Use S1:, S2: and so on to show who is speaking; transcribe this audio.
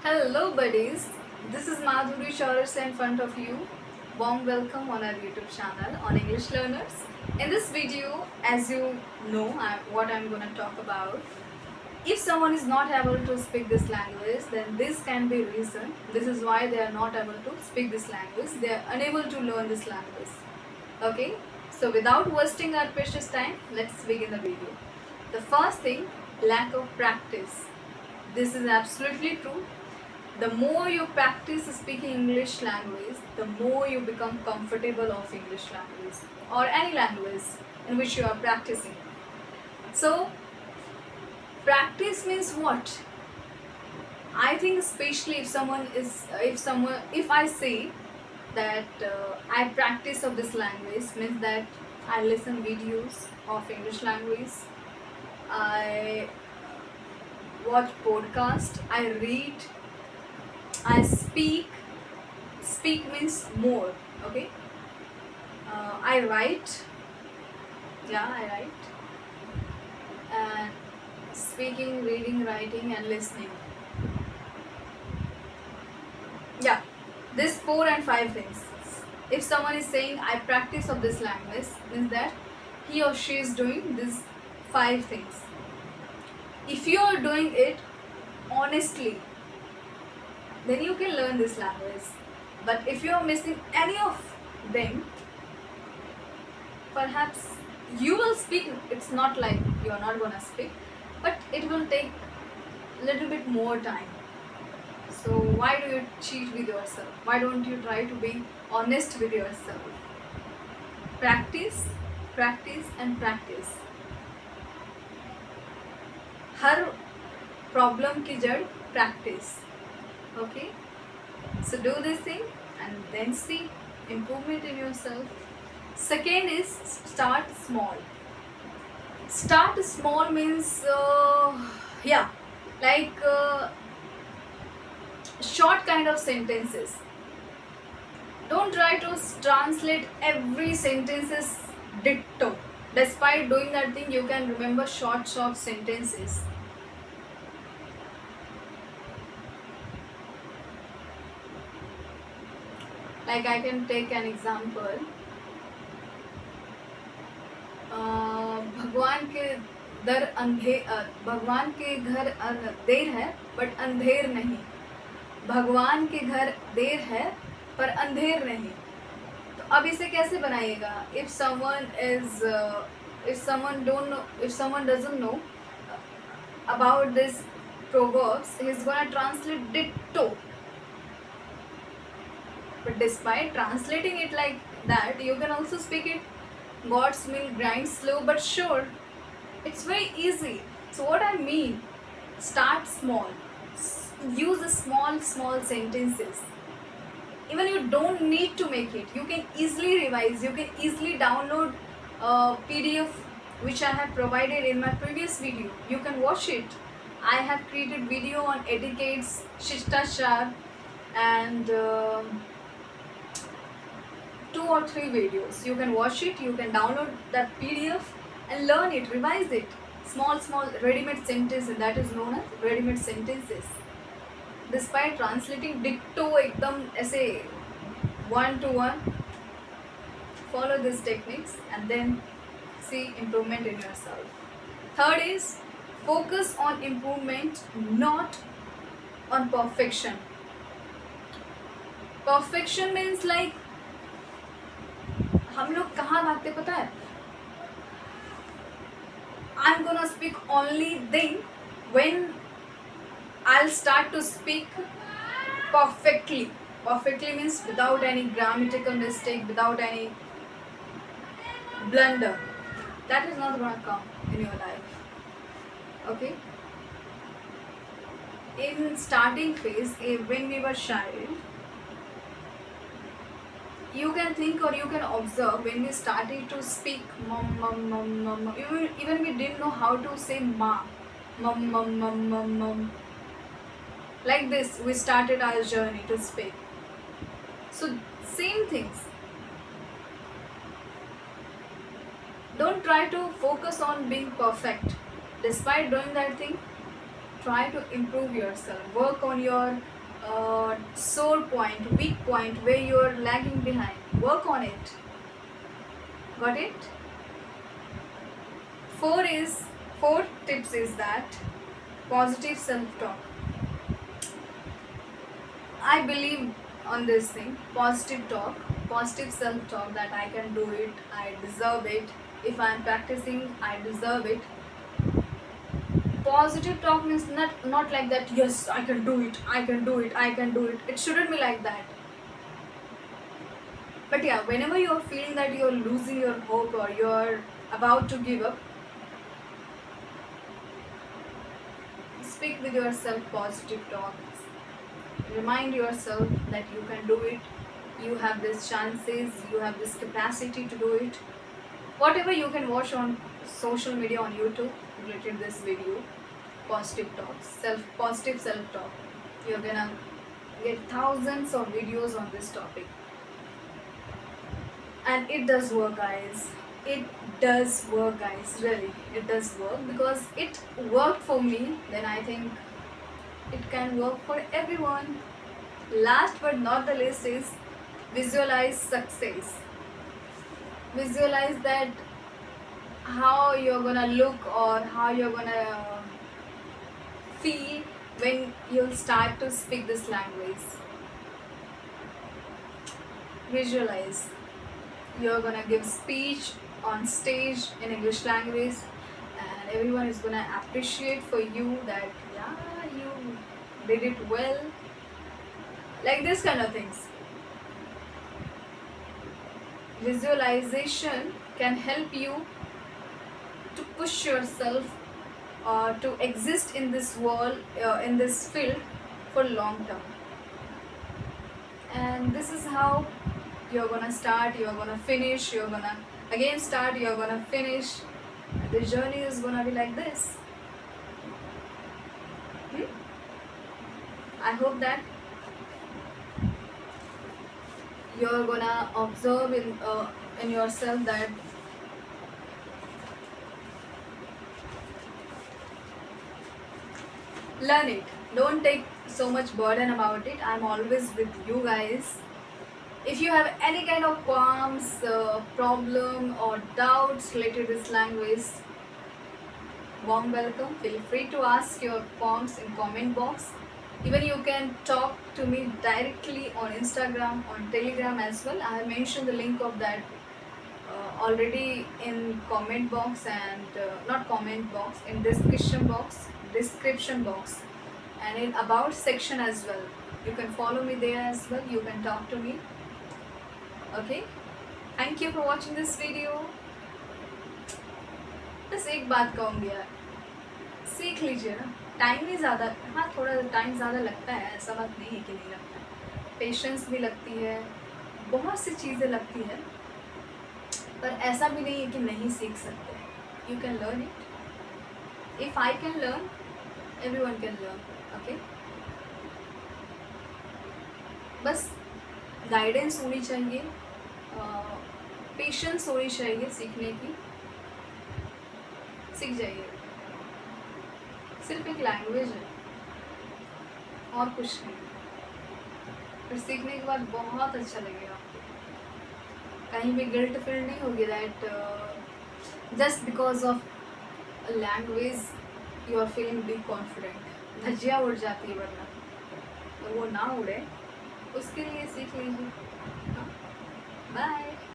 S1: Hello buddies, this is Madhuri Chaurus in front of you. Warm welcome on our YouTube channel on English Learners. In this video, as you know what I'm going to talk about, if someone is not able to speak this language, then this can be reason. This is why they are not able to speak this language. They are unable to learn this language. Okay, so without wasting our precious time, let's begin the video. The first thing, lack of practice. This is absolutely true. The more you practice speaking English language, the more you become comfortable of English language or any language in which you are practicing. So practice means what? I think especially if I say that I practice of this language, means that I listen videos of English language, I watch podcast, I read, I speak. Speak means more. Okay. I write. Yeah, I write. And speaking, reading, writing, and listening. Yeah, these 4 and 5 things. If someone is saying I practice of this language, means that he or she is doing these 5 things. If you are doing it honestly, then you can learn this language. But if you are missing any of them, perhaps you will speak. It's not like you are not gonna speak, but it will take little bit more time. So why do you cheat with yourself? Why don't you try to be honest with yourself? Practice, practice and practice. Her problem की जड़ practice. Okay, so do this thing and then see improvement in yourself. Second is start small. Start small means like short kind of sentences. Don't try to translate every sentences ditto. Despite doing that thing, you can remember short sentences. Like I can take an example. भगवान के भगवान के घर देर है but अंधेर नहीं. भगवान के घर देर है पर अंधेर नहीं. तो अब इसे कैसे बनाइएगा? If someone doesn't know about this proverbs, he's gonna translate ditto. But despite translating it like that, you can also speak it. God's mill grinds slow but sure. It's very easy. So what I mean, start small. Use the small sentences. Even you don't need to make it. You can easily revise. You can easily download a PDF which I have provided in my previous video. You can watch it. I have created video on etiquettes, Shistashar, and 2 or 3 videos. You can watch it, you can download that PDF and learn it, revise it. Small ready-made sentences, that is known as ready-made sentences. Despite translating ditto ekdam ऐसे 1 to 1, follow these techniques and then see improvement in yourself. Third is focus on improvement, not on perfection. Perfection means like हम लोग कहाँ भागते पता है? I'm gonna speak only then when I'll start to speak perfectly. Perfectly means without any grammatical mistake, without any blunder. That is not gonna come in your life. Okay? In starting phase, when we were child, you can think or you can observe when we started to speak mum. Even we didn't know how to say ma. Mum. Like this, we started our journey to speak. So same things. Don't try to focus on being perfect. Despite doing that thing, try to improve yourself, work on your sore point, weak point, where you're lagging behind. Work on it. Got it? Four tips is that positive self-talk. I believe on this thing, positive talk, positive self-talk, that I can do it, I deserve it. If I'm practicing, I deserve it. Positive talk means not like that, yes, I can do it, I can do it, I can do it. It shouldn't be like that. But yeah, whenever you're feeling that you're losing your hope or you're about to give up, speak with yourself positive talks. Remind yourself that you can do it, you have these chances, you have this capacity to do it. Whatever you can watch on social media, on YouTube related this video, positive talks, positive self-talk. You're gonna get thousands of videos on this topic. And it does work, guys. It does work, guys. Really, it does work, because it worked for me. Then I think it can work for everyone. Last but not the least is visualize success. Visualize that how you're gonna look or how you're gonna feel when you'll start to speak this language. Visualize you're gonna give speech on stage in English language, and everyone is gonna appreciate for you that yeah, you did it well, like this kind of things. Visualization can help you to push yourself to exist in this world, in this field, for long term. And this is how you're gonna start, you're gonna finish, you're gonna again start, you're gonna finish. The journey is gonna be like this. I hope that you're gonna observe in yourself that learn it. Don't take so much burden about it. I'm always with you guys. If you have any kind of qualms, problem or doubts related to this language, warm welcome. Feel free to ask your qualms in comment box. Even you can talk to me directly on Instagram, on Telegram as well. I have mentioned the link of that already in comment box, and not comment box, in description box, and in about section as well. You can follow me there as well. You can talk to me. Okay, thank you for watching this video. बस एक बात कहूँगी यार, सीख लीजिए ना. Time नहीं ज़्यादा, हाँ थोड़ा टाइम ज़्यादा लगता है, ऐसा बात नहीं है कि नहीं लगता है. पेशेंस भी लगती है, बहुत सी चीज़ें लगती है, पर ऐसा भी नहीं है कि नहीं सीख सकते. You can learn it. If I can learn, everyone can learn. Okay, बस गाइडेंस होनी चाहिए, पेशेंस होनी चाहिए सीखने की. सीख जाइए. सिर्फ एक लैंग्वेज है और कुछ नहीं. फिर सीखने के बाद बहुत अच्छा लगेगा आपको. कहीं भी गिल्ट फील नहीं होगी that just because of language you are feeling be confident. धज्जियाँ उड़ जाती है वरना, तो वो ना उड़े, उसके लिए सीख लीजिए.